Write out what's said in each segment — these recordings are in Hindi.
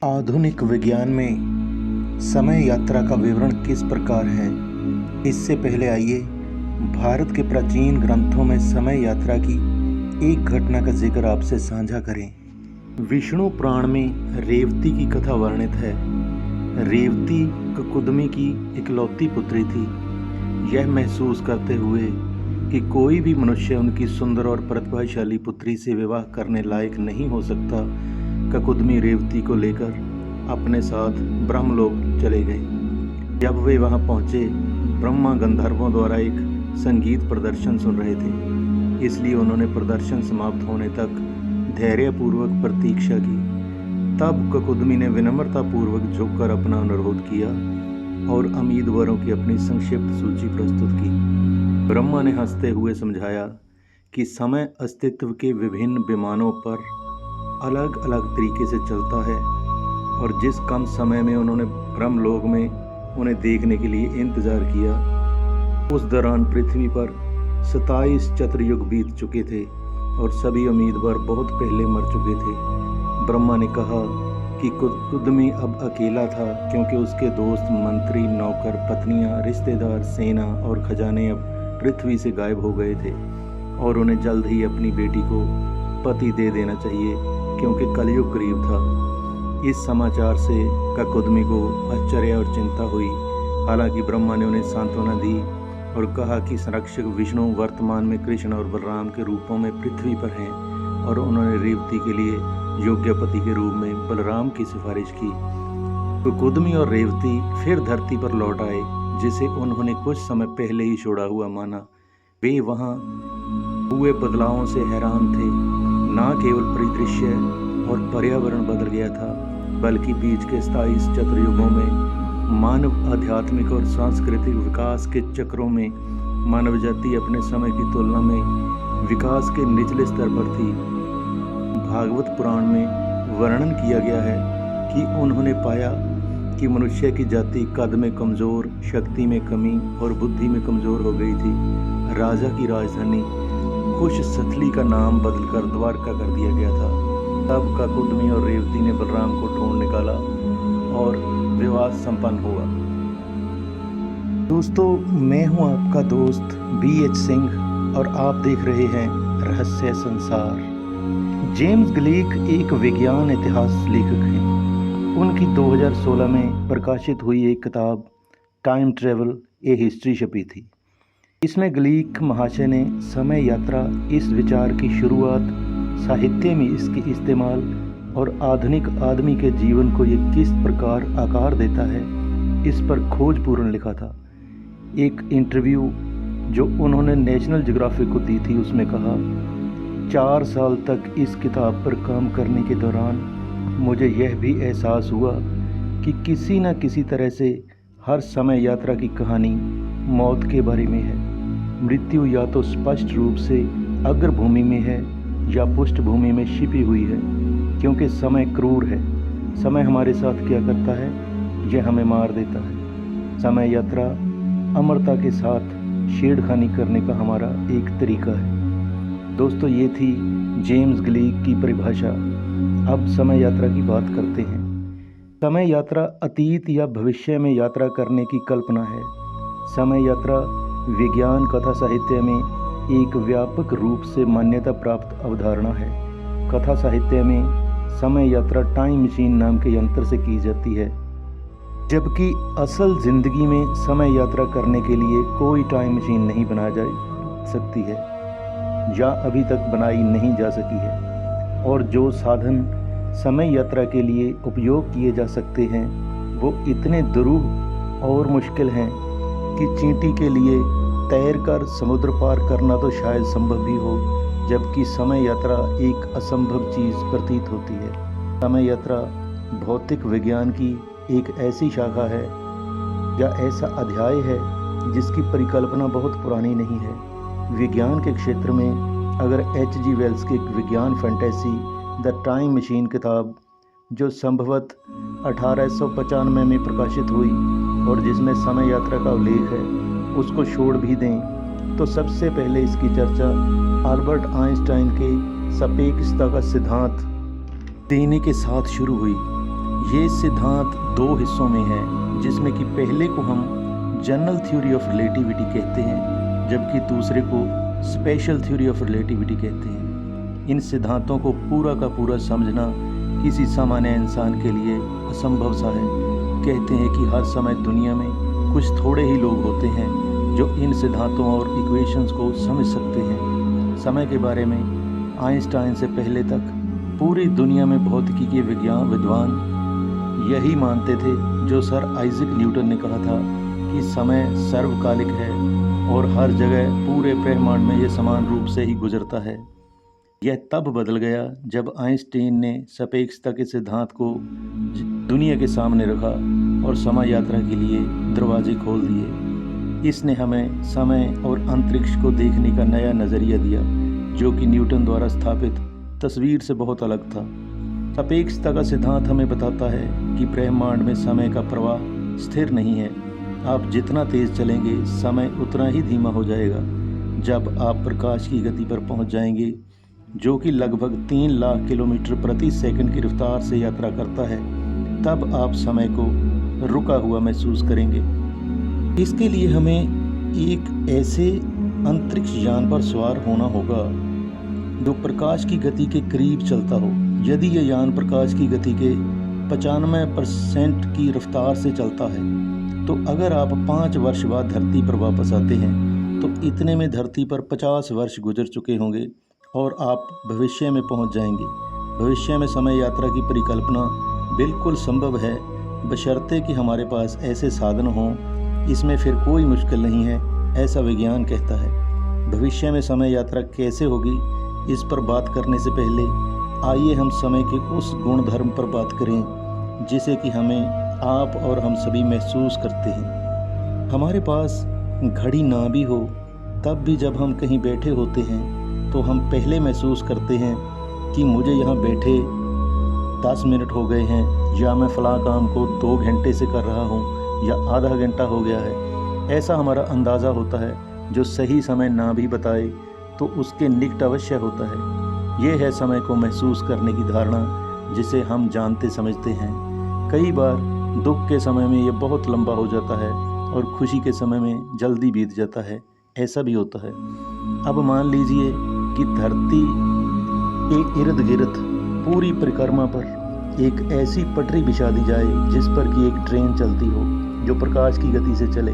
आधुनिक विज्ञान में समय यात्रा का विवरण किस प्रकार है? इससे पहले आइए भारत के प्राचीन ग्रंथों में समय यात्रा की एक घटना का जिक्र आपसे साझा करें। विष्णु पुराण में रेवती की कथा वर्णित है। रेवती ककुदमी की इकलौती पुत्री थी। यह महसूस करते हुए कि कोई भी मनुष्य उनकी सुंदर और प्रतिभाशाली पुत्री से विवाह करने लायक नहीं हो सकता, ककुदमी रेवती को लेकर अपने साथ ब्रह्मलोक चले गए। जब वे वहां पहुंचे, ब्रह्मा गंधर्वों द्वारा एक संगीत प्रदर्शन सुन रहे थे, इसलिए उन्होंने प्रदर्शन समाप्त होने तक धैर्यपूर्वक प्रतीक्षा की। तब ककुदमी ने विनम्रतापूर्वक झुककर अपना अनुरोध किया और उम्मीदवारों की अपनी संक्षिप्त सूची प्रस्तुत की। ब्रह्मा ने हंसते हुए समझाया कि समय अस्तित्व के विभिन्न विमानों पर अलग अलग तरीके से चलता है और जिस कम समय में उन्होंने ब्रह्मलोक में उन्हें देखने के लिए इंतजार किया, उस दौरान पृथ्वी पर 27 चतुर्युग बीत चुके थे और सभी उम्मीदवार बहुत पहले मर चुके थे। ब्रह्मा ने कहा कि ककुदमी अब अकेला था, क्योंकि उसके दोस्त, मंत्री, नौकर, पत्नियां, रिश्तेदार, सेना और खजाने अब पृथ्वी से गायब हो गए थे और उन्हें जल्द ही अपनी बेटी को पति दे देना चाहिए, क्योंकि कलयुग करीब था। इस समाचार से ककुदमी को आश्चर्य और चिंता हुई। हालांकि ब्रह्मा ने उन्हें सांत्वना दी और कहा कि संरक्षक विष्णु वर्तमान में कृष्ण और बलराम के रूपों में पृथ्वी पर हैं और उन्होंने रेवती के लिए योग्य पति के रूप में बलराम की सिफारिश की। ककुदमी और रेवती फिर धरती पर लौट आए, जिसे उन्होंने कुछ समय पहले ही छोड़ा हुआ माना। वे वहां हुए बदलावों से हैरान थे। न केवल परिदृश्य और पर्यावरण बदल गया था, बल्कि बीच के 27 चतुर्युगों में मानव आध्यात्मिक और सांस्कृतिक विकास के चक्रों में मानव जाति अपने समय की तुलना में विकास के निचले स्तर पर थी। भागवत पुराण में वर्णन किया गया है कि उन्होंने पाया कि मनुष्य की जाति कद में कमज़ोर, शक्ति में कमी और बुद्धि में कमज़ोर हो गई थी। राजा की राजधानी कुशस्थली का नाम बदलकर द्वारका कर दिया गया था। तब ककुदमी और रेवती ने बलराम को ढूंढ निकाला और विवाह संपन्न हुआ। दोस्तों, मैं हूं आपका दोस्त BH सिंह और आप देख रहे हैं रहस्य संसार। जेम्स ग्लीक एक विज्ञान इतिहास लेखक हैं। उनकी 2016 में प्रकाशित हुई एक किताब टाइम ट्रेवल ए हिस्ट्री छपी थी। इसमें ग्लीक महाशय ने समय यात्रा इस विचार की शुरुआत, साहित्य में इसके इस्तेमाल और आधुनिक आदमी के जीवन को ये किस प्रकार आकार देता है, इस पर खोजपूर्ण लिखा था। एक इंटरव्यू जो उन्होंने नेशनल ज्योग्राफिक को दी थी, उसमें कहा, 4 साल तक इस किताब पर काम करने के दौरान मुझे यह भी एहसास हुआ कि किसी न किसी तरह से हर समय यात्रा की कहानी मौत के बारे में है। मृत्यु या तो स्पष्ट रूप से अग्रभूमि में है या पृष्ठभूमि में छिपी हुई है, क्योंकि समय क्रूर है। समय हमारे साथ क्या करता है, यह हमें मार देता है। समय यात्रा अमरता के साथ छेड़खानी करने का हमारा एक तरीका है। दोस्तों, ये थी जेम्स ग्लीक की परिभाषा। अब समय यात्रा की बात करते हैं। समय यात्रा अतीत या भविष्य में यात्रा करने की कल्पना है। समय यात्रा विज्ञान कथा साहित्य में एक व्यापक रूप से मान्यता प्राप्त अवधारणा है। कथा साहित्य में समय यात्रा टाइम मशीन नाम के यंत्र से की जाती है, जबकि असल जिंदगी में समय यात्रा करने के लिए कोई टाइम मशीन नहीं बनाई जा सकती है या अभी तक बनाई नहीं जा सकी है। और जो साधन समय यात्रा के लिए उपयोग किए जा सकते हैं वो इतने दुरूह और मुश्किल हैं कि चींटी के लिए तैरकर समुद्र पार करना तो शायद संभव भी हो, जबकि समय यात्रा एक असंभव चीज़ प्रतीत होती है। समय यात्रा भौतिक विज्ञान की एक ऐसी शाखा है या ऐसा अध्याय है जिसकी परिकल्पना बहुत पुरानी नहीं है। विज्ञान के क्षेत्र में अगर H.G. वेल्स की विज्ञान फैंटेसी द टाइम मशीन किताब, जो संभवतः 1895 में प्रकाशित हुई और जिसमें समय यात्रा का उल्लेख है, उसको छोड़ भी दें तो सबसे पहले इसकी चर्चा अल्बर्ट आइंस्टाइन के सापेक्षता का सिद्धांत देने के साथ शुरू हुई। ये सिद्धांत दो हिस्सों में है, जिसमें कि पहले को हम जनरल थ्योरी ऑफ रिलेटिविटी कहते हैं, जबकि दूसरे को स्पेशल थ्योरी ऑफ रिलेटिविटी कहते हैं। इन सिद्धांतों को पूरा का पूरा समझना किसी सामान्य इंसान के लिए असंभव सा है। कहते हैं कि हर समय दुनिया में कुछ थोड़े ही लोग होते हैं जो इन सिद्धांतों और इक्वेशंस को समझ सकते हैं। समय के बारे में आइंस्टाइन से पहले तक पूरी दुनिया में भौतिकी के विद्वान यही मानते थे जो सर आइजैक न्यूटन ने कहा था कि समय सर्वकालिक है और हर जगह पूरे ब्रह्मांड में यह समान रूप से ही गुजरता है। यह तब बदल गया जब आइंस्टाइन ने सापेक्षता के सिद्धांत को दुनिया के सामने रखा और समय यात्रा के लिए दरवाजे खोल दिए। इसने हमें समय और अंतरिक्ष को देखने का नया नज़रिया दिया, जो कि न्यूटन द्वारा स्थापित तस्वीर से बहुत अलग था। सापेक्षता का सिद्धांत हमें बताता है कि ब्रह्मांड में समय का प्रवाह स्थिर नहीं है। आप जितना तेज़ चलेंगे, समय उतना ही धीमा हो जाएगा। जब आप प्रकाश की गति पर पहुंच जाएंगे, जो कि लगभग 3 लाख किलोमीटर प्रति सेकंड की रफ्तार से यात्रा करता है, तब आप समय को रुका हुआ महसूस करेंगे। इसके लिए हमें एक ऐसे अंतरिक्ष यान पर सवार होना होगा जो प्रकाश की गति के करीब चलता हो। यदि यह यान प्रकाश की गति के 95% की रफ्तार से चलता है, तो अगर आप 5 वर्ष बाद धरती पर वापस आते हैं, तो इतने में धरती पर 50 वर्ष गुजर चुके होंगे और आप भविष्य में पहुंच जाएंगे। भविष्य में समय यात्रा की परिकल्पना बिल्कुल संभव है, बशर्ते कि हमारे पास ऐसे साधन हों। इसमें फिर कोई मुश्किल नहीं है, ऐसा विज्ञान कहता है। भविष्य में समय यात्रा कैसे होगी, इस पर बात करने से पहले आइए हम समय के उस गुणधर्म पर बात करें जिसे कि हमें, आप और हम सभी महसूस करते हैं। हमारे पास घड़ी ना भी हो, तब भी जब हम कहीं बैठे होते हैं तो हम पहले महसूस करते हैं कि मुझे यहाँ बैठे 10 मिनट हो गए हैं, या मैं फ़लाँ काम को 2 घंटे से कर रहा हूँ, या आधा घंटा हो गया है। ऐसा हमारा अंदाज़ा होता है। जो सही समय ना भी बताए तो उसके निकट अवश्य होता है। ये है समय को महसूस करने की धारणा, जिसे हम जानते समझते हैं। कई बार दुख के समय में ये बहुत लंबा हो जाता है और खुशी के समय में जल्दी बीत जाता है। ऐसा भी होता है। अब मान लीजिए कि धरती के इर्द गिर्द पूरी परिक्रमा पर एक ऐसी पटरी बिछा दी जाए जिस पर कि एक ट्रेन चलती हो जो प्रकाश की गति से चले।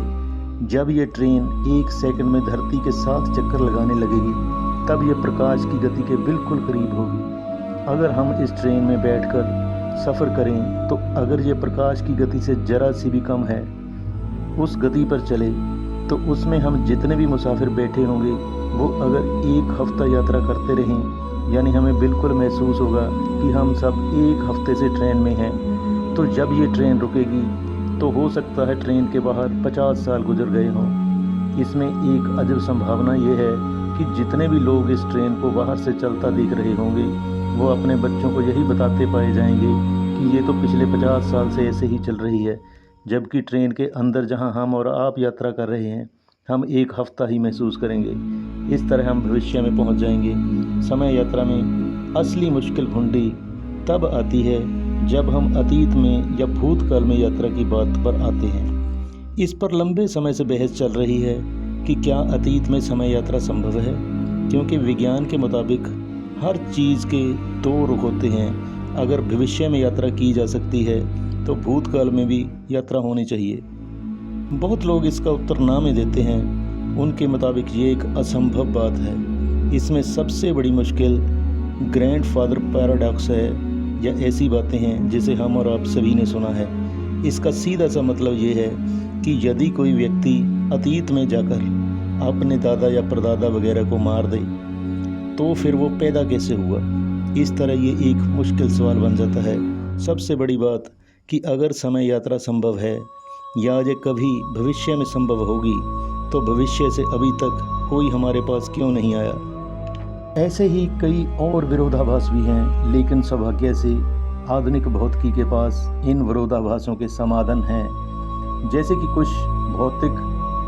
जब ये ट्रेन 1 सेकंड में धरती के 7 चक्कर लगाने लगेगी, तब ये प्रकाश की गति के बिल्कुल करीब होगी। अगर हम इस ट्रेन में बैठकर सफ़र करें, तो अगर ये प्रकाश की गति से ज़रा सी भी कम है, उस गति पर चले, तो उसमें हम जितने भी मुसाफिर बैठे होंगे, वो अगर 1 हफ्ता यात्रा करते रहें, यानी हमें बिल्कुल महसूस होगा कि हम सब 1 हफ्ते से ट्रेन में हैं। तो जब ये ट्रेन रुकेगी, तो हो सकता है ट्रेन के बाहर 50 साल गुजर गए हों। इसमें एक अजब संभावना ये है कि जितने भी लोग इस ट्रेन को बाहर से चलता देख रहे होंगे, वो अपने बच्चों को यही बताते पाए जाएंगे कि ये तो पिछले 50 साल से ऐसे ही चल रही है, जबकि ट्रेन के अंदर जहां हम और आप यात्रा कर रहे हैं, हम 1 हफ्ता ही महसूस करेंगे। इस तरह हम भविष्य में पहुंच जाएंगे। समय यात्रा में असली मुश्किल घुंडी तब आती है जब हम अतीत में या भूतकाल में यात्रा की बात पर आते हैं। इस पर लंबे समय से बहस चल रही है कि क्या अतीत में समय यात्रा संभव है, क्योंकि विज्ञान के मुताबिक हर चीज़ के 2 रुख होते हैं। अगर भविष्य में यात्रा की जा सकती है, तो भूतकाल में भी यात्रा होनी चाहिए। बहुत लोग इसका उत्तर ना में देते हैं। उनके मुताबिक ये एक असंभव बात है। इसमें सबसे बड़ी मुश्किल ग्रैंडफादर पैराडॉक्स है, या ऐसी बातें हैं जिसे हम और आप सभी ने सुना है। इसका सीधा सा मतलब ये है कि यदि कोई व्यक्ति अतीत में जाकर अपने दादा या परदादा वगैरह को मार दे, तो फिर वो पैदा कैसे हुआ। इस तरह ये एक मुश्किल सवाल बन जाता है। सबसे बड़ी बात कि अगर समय यात्रा संभव है, या ये कभी भविष्य में संभव होगी, तो भविष्य से अभी तक कोई हमारे पास क्यों नहीं आया। ऐसे ही कई और विरोधाभास भी हैं, लेकिन सौभाग्य से आधुनिक भौतिकी के पास इन विरोधाभासों के समाधान हैं। जैसे कि कुछ भौतिक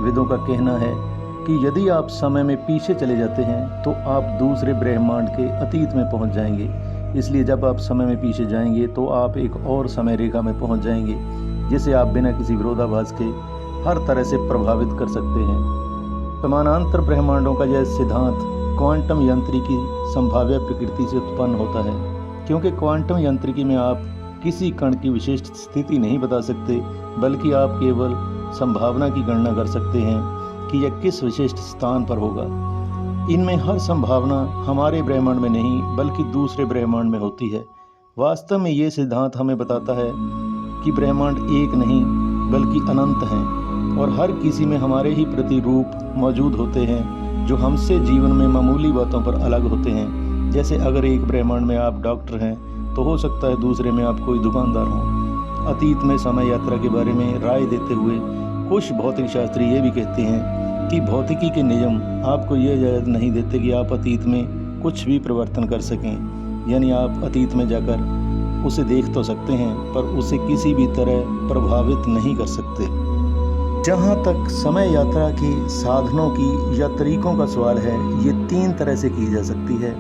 विदों का कहना है कि यदि आप समय में पीछे चले जाते हैं, तो आप दूसरे ब्रह्मांड के अतीत में पहुंच जाएंगे। इसलिए जब आप समय में पीछे जाएंगे तो आप एक और समय रेखा में पहुंच जाएंगे जिसे आप बिना किसी विरोधाभास के हर तरह से प्रभावित कर सकते हैं। समानांतर ब्रह्मांडों का यह सिद्धांत क्वांटम यांत्रिकी संभाव्य प्रकृति से उत्पन्न होता है, क्योंकि क्वांटम यांत्रिकी में आप किसी कण की विशिष्ट स्थिति नहीं बता सकते, बल्कि आप केवल संभावना की गणना कर सकते हैं कि यह किस विशिष्ट स्थान पर होगा। इनमें हर संभावना हमारे ब्रह्मांड में नहीं बल्कि दूसरे ब्रह्मांड में होती है। वास्तव में ये सिद्धांत हमें बताता है कि ब्रह्मांड एक नहीं बल्कि अनंत हैं और हर किसी में हमारे ही प्रतिरूप मौजूद होते हैं जो हमसे जीवन में मामूली बातों पर अलग होते हैं। जैसे अगर एक ब्रह्मांड में आप डॉक्टर हैं तो हो सकता है दूसरे में आप कोई दुकानदार हों। अतीत में समय यात्रा के बारे में राय देते हुए कुछ भौतिक शास्त्री ये भी कहते हैं कि भौतिकी के नियम आपको यह इजाज़त नहीं देते कि आप अतीत में कुछ भी परिवर्तन कर सकें। यानी आप अतीत में जाकर उसे देख तो सकते हैं पर उसे किसी भी तरह प्रभावित नहीं कर सकते। जहाँ तक समय यात्रा के साधनों की या तरीकों का सवाल है, ये 3 तरह से की जा सकती है।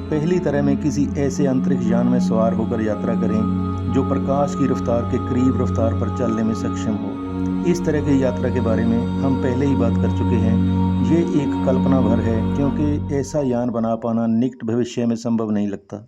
पहली तरह में किसी ऐसे अंतरिक्ष यान में सवार होकर यात्रा करें जो प्रकाश की रफ्तार के करीब रफ्तार पर चलने में सक्षम हो। इस तरह की यात्रा के बारे में हम पहले ही बात कर चुके हैं। ये एक कल्पना भर है क्योंकि ऐसा यान बना पाना निकट भविष्य में संभव नहीं लगता।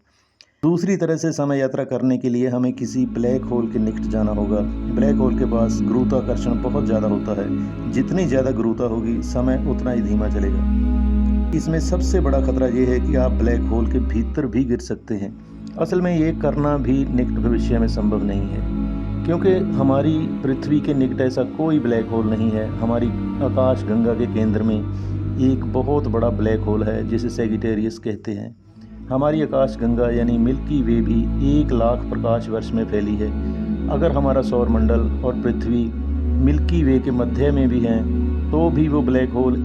दूसरी तरह से समय यात्रा करने के लिए हमें किसी ब्लैक होल के निकट जाना होगा। ब्लैक होल के पास गुरुत्वाकर्षण बहुत ज़्यादा होता है। जितनी ज़्यादा गुरुता होगी समय उतना ही धीमा चलेगा। इसमें सबसे बड़ा खतरा ये है कि आप ब्लैक होल के भीतर भी गिर सकते हैं। असल में ये करना भी निकट भविष्य में संभव नहीं है क्योंकि हमारी पृथ्वी के निकट ऐसा कोई ब्लैक होल नहीं है। हमारी आकाश गंगा के केंद्र में एक बहुत बड़ा ब्लैक होल है जिसे सैजिटेरियस कहते हैं। हमारी आकाश गंगा यानी मिल्की वे भी 1 लाख प्रकाश वर्ष में फैली है। अगर हमारा सौरमंडल और पृथ्वी मिल्की वे के मध्य में भी हैं तो भी वो ब्लैक होल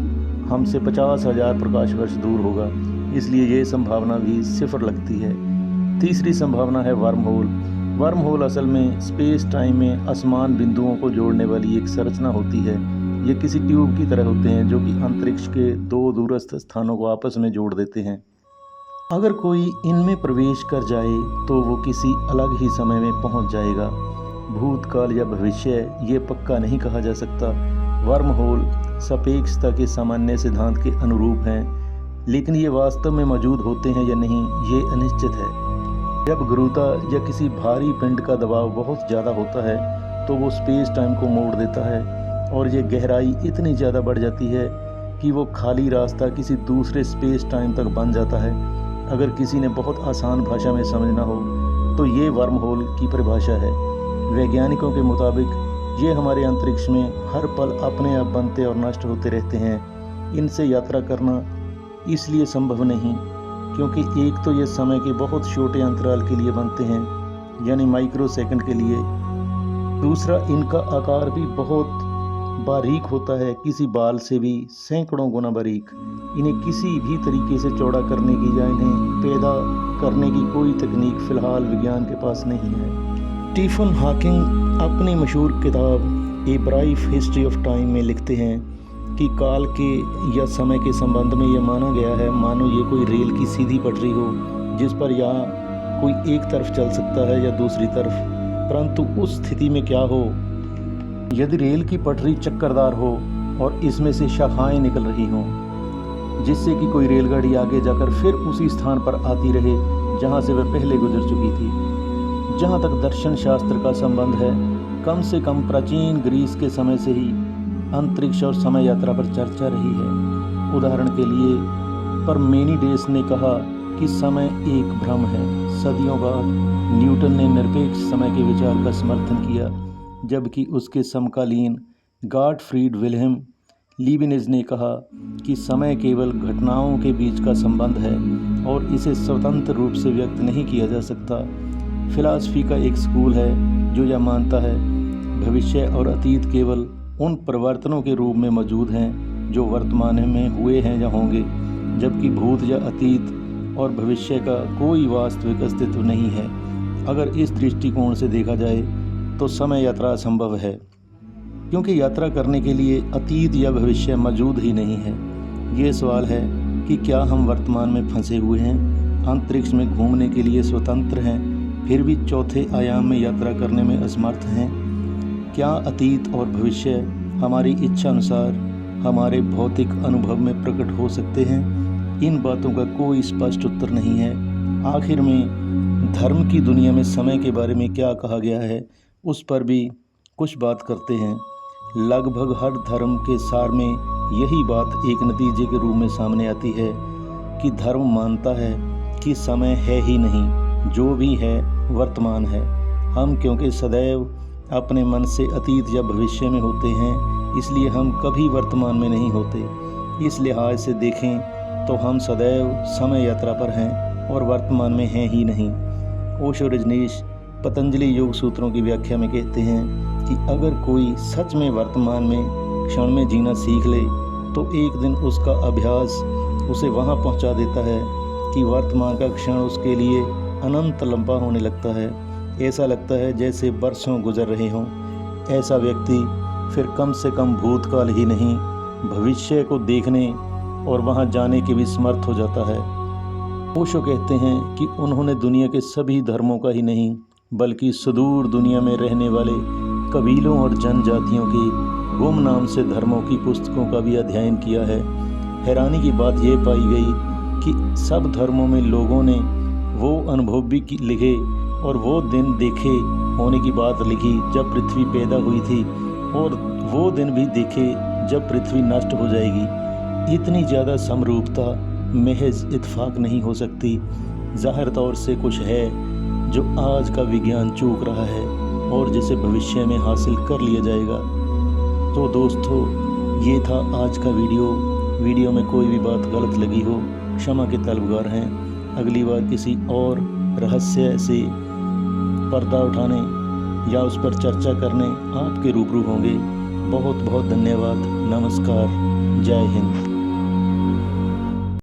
हमसे 50,000 प्रकाश वर्ष दूर होगा। इसलिए ये संभावना भी सिफर लगती है। तीसरी संभावना है वर्म होल। वर्म होल असल में स्पेस टाइम में असमान बिंदुओं को जोड़ने वाली एक संरचना होती है। ये किसी ट्यूब की तरह होते हैं जो कि अंतरिक्ष के 2 दूरस्थ स्थानों को आपस में जोड़ देते हैं। अगर कोई इनमें प्रवेश कर जाए तो वो किसी अलग ही समय में पहुंच जाएगा। भूतकाल या भविष्य ये पक्का नहीं कहा जा सकता। वर्म होल सापेक्षता के सामान्य सिद्धांत के अनुरूप हैं, लेकिन ये वास्तव में मौजूद होते हैं या नहीं ये अनिश्चित है। जब गुरुता या किसी भारी पिंड का दबाव बहुत ज़्यादा होता है तो वो स्पेस टाइम को मोड़ देता है और ये गहराई इतनी ज़्यादा बढ़ जाती है कि वो खाली रास्ता किसी दूसरे स्पेस टाइम तक बन जाता है। अगर किसी ने बहुत आसान भाषा में समझना हो तो ये वर्म होल की परिभाषा है। वैज्ञानिकों के मुताबिक ये हमारे अंतरिक्ष में हर पल अपने आप बनते और नष्ट होते रहते हैं। इनसे यात्रा करना इसलिए संभव नहीं क्योंकि एक तो ये समय के बहुत छोटे अंतराल के लिए बनते हैं यानी माइक्रो सेकंड के लिए। दूसरा, इनका आकार भी बहुत बारीक होता है, किसी बाल से भी सैकड़ों गुना बारीक। इन्हें किसी भी तरीके से चौड़ा करने की या इन्हें पैदा करने की कोई तकनीक फ़िलहाल विज्ञान के पास नहीं है। स्टीफन हॉकिंग अपनी मशहूर किताब a brief history of time में लिखते हैं कि काल के या समय के संबंध में यह माना गया है मानो ये कोई रेल की सीधी पटरी हो जिस पर या कोई एक तरफ चल सकता है या दूसरी तरफ। परंतु उस स्थिति में क्या हो यदि रेल की पटरी चक्करदार हो और इसमें से शाखाएं निकल रही हों जिससे कि कोई रेलगाड़ी आगे जाकर फिर उसी स्थान पर आती रहे जहां से वह पहले गुजर चुकी थी। जहां तक दर्शन शास्त्र का संबंध है, कम से कम प्राचीन ग्रीस के समय से ही अंतरिक्ष और समय यात्रा पर चर्चा रही है। उदाहरण के लिए परमेनिडेस ने कहा कि समय एक भ्रम है। सदियों बाद न्यूटन ने निरपेक्ष समय के विचार का समर्थन किया, जबकि उसके समकालीन गॉटफ्रीड विल्हेम लीबिनिज ने कहा कि समय केवल घटनाओं के बीच का संबंध है और इसे स्वतंत्र रूप से व्यक्त नहीं किया जा सकता। फिलॉसफी का एक स्कूल है जो यह मानता है भविष्य और अतीत केवल उन परिवर्तनों के रूप में मौजूद हैं जो वर्तमान में हुए हैं या होंगे, जबकि भूत या अतीत और भविष्य का कोई वास्तविक अस्तित्व नहीं है। अगर इस दृष्टिकोण से देखा जाए तो समय यात्रा असंभव है, क्योंकि यात्रा करने के लिए अतीत या भविष्य मौजूद ही नहीं है। ये सवाल है कि क्या हम वर्तमान में फंसे हुए हैं अंतरिक्ष में घूमने के लिए स्वतंत्र हैं, फिर भी चौथे आयाम में यात्रा करने में असमर्थ हैं? क्या अतीत और भविष्य हमारी इच्छा अनुसार हमारे भौतिक अनुभव में प्रकट हो सकते हैं? इन बातों का कोई स्पष्ट उत्तर नहीं है। आखिर में धर्म की दुनिया में समय के बारे में क्या कहा गया है, उस पर भी कुछ बात करते हैं। लगभग हर धर्म के सार में यही बात एक नतीजे के रूप में सामने आती है कि धर्म मानता है कि समय है ही नहीं, जो भी है वर्तमान है। हम क्योंकि सदैव अपने मन से अतीत या भविष्य में होते हैं, इसलिए हम कभी वर्तमान में नहीं होते। इस लिहाज से देखें तो हम सदैव समय यात्रा पर हैं और वर्तमान में हैं ही नहीं। ओशो रजनीश पतंजलि योग सूत्रों की व्याख्या में कहते हैं कि अगर कोई सच में वर्तमान में क्षण में जीना सीख ले तो एक दिन उसका अभ्यास उसे वहाँ पहुँचा देता है कि वर्तमान का क्षण उसके लिए अनंत लंबा होने लगता है। ऐसा लगता है जैसे बरसों गुजर रहे हों। ऐसा व्यक्ति फिर कम से कम भूतकाल ही नहीं, भविष्य को देखने और वहाँ जाने के भी समर्थ हो जाता है। ओशो कहते हैं कि उन्होंने दुनिया के सभी धर्मों का ही नहीं, बल्कि सुदूर दुनिया में रहने वाले कबीलों और जनजातियों की गुमनाम से धर्मों की पुस्तकों का भी अध्ययन किया है। हैरानी की बात ये पाई गई कि सब धर्मों में लोगों ने वो अनुभव भी लिखे और वो दिन देखे होने की बात लिखी जब पृथ्वी पैदा हुई थी, और वो दिन भी देखे जब पृथ्वी नष्ट हो जाएगी। इतनी ज़्यादा समरूपता महज इत्फाक नहीं हो सकती। ज़ाहिर तौर से कुछ है जो आज का विज्ञान चूक रहा है और जिसे भविष्य में हासिल कर लिया जाएगा। तो दोस्तों, ये था आज का वीडियो में कोई भी बात गलत लगी हो, क्षमा के तलबगार हैं। अगली बार किसी और रहस्य से पर्दा उठाने या उस पर चर्चा करने आपके रूबरू होंगे। बहुत बहुत धन्यवाद। नमस्कार। जय हिंद।